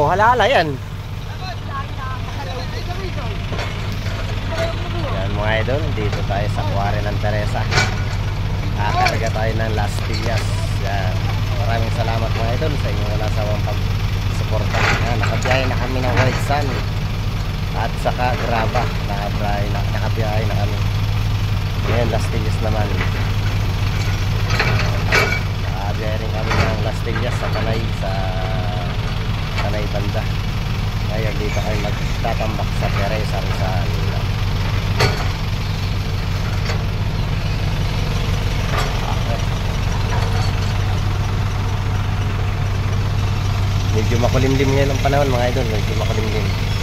halala yan. Yan mga idol, dito tayo sa Kuwari ng Teresa. Kakarga tayo ng Las Pillas. Yan. Maraming salamat mga idol sa inyong nasawang pag-suporta. Nakabiyahe na kami ng White Sun at saka Graba. Nakabiyahe na kami. Ngayon Las Pillas naman. Nakabiyahe rin kami ng Las Pillas sa Tanay banda. Ngayon dito kayo magtatambak sa Teresa Rizal. Medyo makulimlim ngayon ang panahon mga idol. Medyo makulimlim.